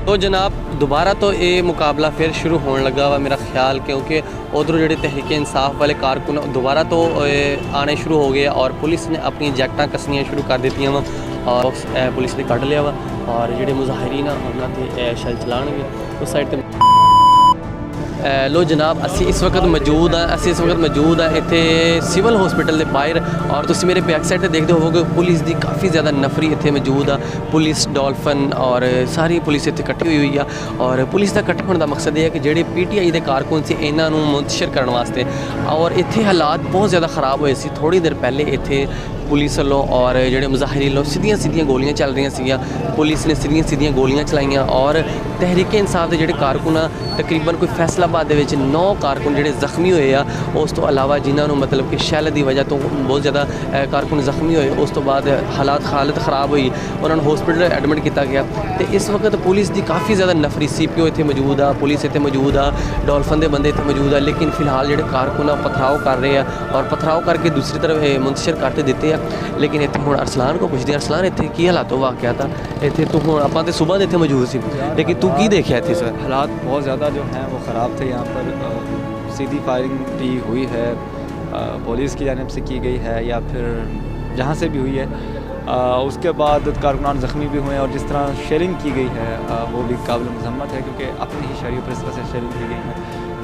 तो जनाब दोबारा तो ये मुकाबला फिर शुरू होने लगा वा मेरा ख्याल, क्योंकि उधरों जो तहरीक इंसाफ वाले कारकुन दोबारा तो आने शुरू हो गए और पुलिस ने अपनी जैकटा कसनियाँ शुरू कर दी वा और पुलिस ने कढ़ लिया वा और जो मुजाहरीन उन्होंने शल चलाने उस साइड पर। लो जनाब असी इस वक्त मौजूद हाँ इत्थे सिविल हॉस्पिटल के बाहर और तुम मेरे बैक साइड देखते होवोगे पुलिस की काफ़ी ज़्यादा नफरी इत्थे मौजूद आ। पुलिस डॉल्फिन और सारी पुलिस इत्थे कट्ठी हुई है और पुलिस का कट्ठे होने का मकसद यह है कि जोड़े PTI के कारकुन से इन्हों मुंतशिर करने वास्ते। और इत्थे हालात बहुत ज़्यादा ख़राब हुए सी। थोड़ी देर पहले इत्थे पुलिस वालों और जोड़े मुजाहरीन लोग सीधियां गोलियां चल रही सी। पुलिस ने सीधियां गोलियां चलाइया और तहरीक इंसाफ के जोड़े कारकुन तकरीबन कोई फैसलाबाद के 9 कारकुन जोड़े जख्मी हुए आ। उस तो अलावा जिन्होंने मतलब कि शैल की वजह तो बहुत ज़्यादा कारकुन जख्मी हुए। उस तो बाद हालत ख़राब हुई, उन्होंने हॉस्पिटल एडमिट किया गया। तो इस वक्त पुलिस की काफ़ी ज़्यादा नफरी CPO इत्थे मौजूद आ, पुलिस इत्थे मौजूद आ, डॉल्फिन के बंदे इत्थे मौजूद आ। लेकिन फिलहाल जोड़े कारकुन पथराव कर रहे हैं और पथराव करके दूसरी तरफ मुंतशिर करते देते हैं। लेकिन इतने हूँ अरसलान को पुछते हैं, अरसलान इतने की हालातों वाक़या था इतने तू हूँ आप तो सुबह इतने मौजूद सी, लेकिन तू की देखा इतने सर? हालात बहुत ज़्यादा जो हैं वो ख़राब थे। यहाँ पर सीधी फायरिंग भी हुई है, पुलिस की जानिब से की गई है या फिर जहाँ से भी हुई है। उसके बाद कारकुनान ज़ख्मी भी हुए और जिस तरह शेयरिंग की गई है वो भी काबिल मज़म्मत है, क्योंकि अपनी ही शहरियों पर इस तरह से शेयरिंग की गई है।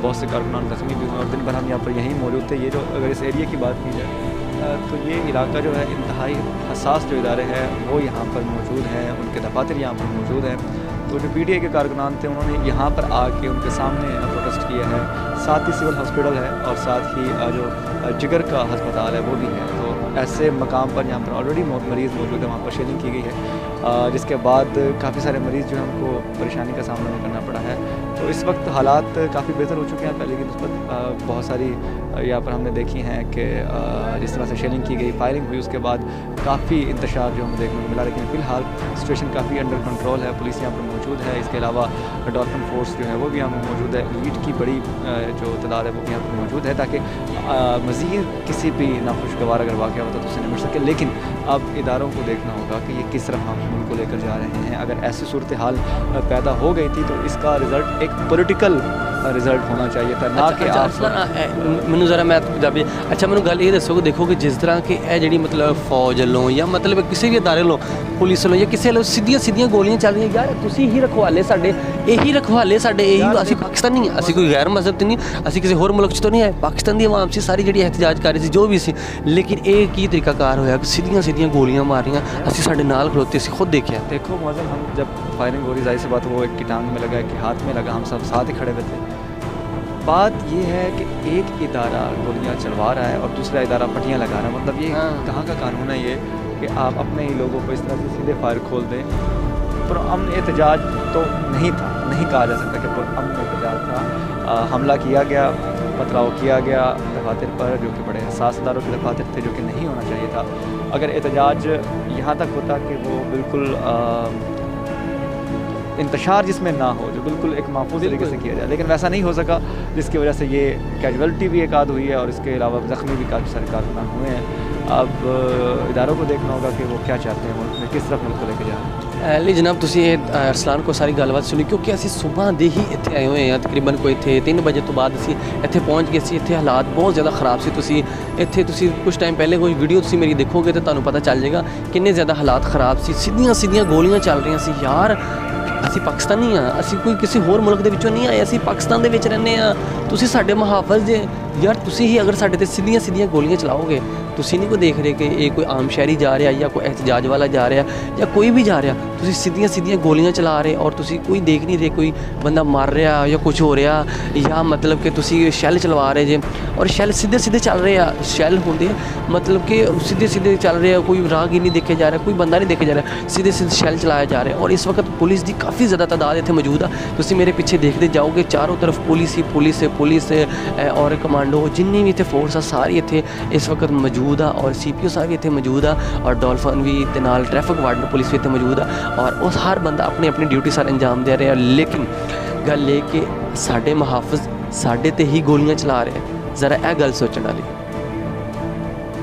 बहुत से कारकुनान ज़ख्मी भी हुए और दिन भर हम यहाँ पर यहीं मौजूद थे। ये जो अगर इस एरिया की बात की जाए तो ये इलाका जो है इंतहाई हसास जो इदारे हैं वो यहाँ पर मौजूद हैं, उनके दफातर यहाँ पर मौजूद हैं। तो जो PTI के कारकुनान थे उन्होंने यहाँ पर आके उनके सामने प्रोटेस्ट किया है। साथ ही सिविल हॉस्पिटल है और साथ ही जो जिगर का अस्पताल है वो भी है। तो ऐसे मकाम पर यहाँ पर ऑलरेडी मरीज़ मौजूद है, वहाँ पर शेयरिंग की गई है, जिसके बाद काफ़ी सारे मरीज़ जो है उनको परेशानी का सामना करना पड़ा है। तो इस वक्त हालात काफ़ी बेहतर हो चुके हैं पहले की निस्बत। बहुत सारी यहाँ पर हमने देखी हैं कि जिस तरह से शेयरिंग की गई, फायरिंग हुई, उसके बाद काफ़ी इंतशार जो हमें देखने को मिला। लेकिन फ़िलहाल सिचुएशन काफ़ी अंडर कंट्रोल है, पुलिस यहाँ पर मौजूद है। इसके अलावा डॉल्फिन फोर्स जो है वो भी यहाँ पर मौजूद है, लीड की बड़ी जो तादाद है वो भी यहाँ पर मौजूद है, ताकि मज़ीद किसी भी नाखुशगवार अगर वाक़या होता तो उससे निपट सके। लेकिन अब इदारों को देखना होगा कि ये किस तरह हम मुल्क को लेकर जा रहे हैं। अगर ऐसी सूरत हाल पैदा हो गई थी तो इसका रिज़ल्ट एक पॉलिटिकल रिजल्ट होना चाहिए था, ना कि आप मैनू जरा मैं पंजाबी अच्छा मैनू गल ये दसो कि देखो कि जिस तरह कि जी मतलब फौज वालों या मतलब किसी भी अदारे वालों पुलिस वालों या किसी वालों सीधियां गोलियां चल रही यार, तुसी ही रखवाले साडे यही रखवाले साडे यही असी पाकिस्तानी नहीं, असी कोई गैर मजहब तो नहीं, असी किसी होर मुल्क तो नहीं आए, पाकिस्तान की आवाम से सारी जी एहतजाज कर रही थी जो भी सी। लेकिन ये की तरीकाकार होया कि सीधियां गोलियां मारियां, असी साडे नाल खलोते असी खुद देखा। देखो मौजूद हम जब फायरिंग हो रही जाहिर सी बात वो एक की टांग में लगा, एक के हाथ में लगा, हम सब साथ ही खड़े हुए थे। बात ये है कि एक इदारा गोलियां चलवा रहा है और दूसरा इदारा पट्टियां लगा रहा है। मतलब ये कहाँ का कानून है ये कि आप अपने ही लोगों को इस तरह से सीधे फायर खोल दें। पुरअमन एहतजाज तो नहीं था, नहीं कहा जा सकता कि पुरअमन एहतजाज था। हमला किया गया, पथराव किया गया दफातर पर जो कि बड़े हसास इदारों के दफातर थे, जो कि नहीं होना चाहिए था। अगर एहतजाज यहाँ तक होता कि वो बिल्कुल इंतशार जिसमें ना हो, जो बिल्कुल एक महफूज तरीके से किया जाए, लेकिन वैसा नहीं हो सका, जिसकी वजह से ये कैजुअलिटी भी एक आध हुई है और इसके अलावा ज़ख्मी भी काफ़ी सारे कारकुनान हुए हैं। अब इदारों को देखना होगा कि वो क्या चाहते हैं, मुल्क में किस तरफ मुल्क को लेकर जा रहे हैं। ली जनाब तुसी अरसलान को सारी गलबात सुनी, क्योंकि असी सुबह दे ही इत्थे आए हुए हैं, तकरीबन कोई इत्थे 3 बजे तो बाद असी इत्थे पहुँच गए सी। इत्थे हालात बहुत ज़्यादा ख़राब सी। तुसी इत्थे तुसी कुछ टाइम पहले कोई वीडियो तुसी मेरी देखोगे तो तुहानूं पता चल जाएगा कितने ज़्यादा हालात ख़राब सी। सीधियां गोलियां चल रही सी यार। असी पाकिस्तानी हाँ, असी कोई किसी होर मुल्क दे विचों नहीं आए, असी पाकिस्तान दे विच रहने आ। तुसी साडे मुहाफिज जे यार, तुसी ही अगर साडे ते सीधियां गोलियां चलाओगे, तुसी नहीं कोई देख रहे कि ये कोई आम शहरी जा रहा या कोई एहतजाज वाला जा रहा या कोई भी जा रहा, तुसी सीधियां गोलियां चला रहे और तुसी कोई देख नहीं रहे कोई बंदा मर रहा या कुछ हो रहा, या मतलब कि तुसी शैल चलवा रहे जे और शैल सीधे चल रहे हैं। शैल होंगे मतलब कि सीधे चल रहे हैं, कोई राहगीर नहीं देखे जा रहा, कोई बंदा नहीं देखे जा रहा, सीधे शैल चलाया जा रहा है। और इस वक्त पुलिस की काफ़ी ज़्यादा तादाद इतने मौजूद है। तुसी मेरे पीछे देखते जाओगे चारों तरफ पुलिस ही पुलिस और कमांडो जिन्नी भी इतने फोर्स आ सारी इतने इस वक्त मौजूद आ और CPO साहब भी इतने मौजूद आ और डॉल्फिन भी ते नाल ट्रैफिक वार्डन पुलिस भी इतने मौजूद आ और उस हर बंदा अपनी अपनी ड्यूटी सारे अंजाम दे रहे हैं। लेकिन गल ये कि साडे मुहाफिज साडे ते ही गोलियां चला रहे हैं, ज़रा यह गल सोचने वाली।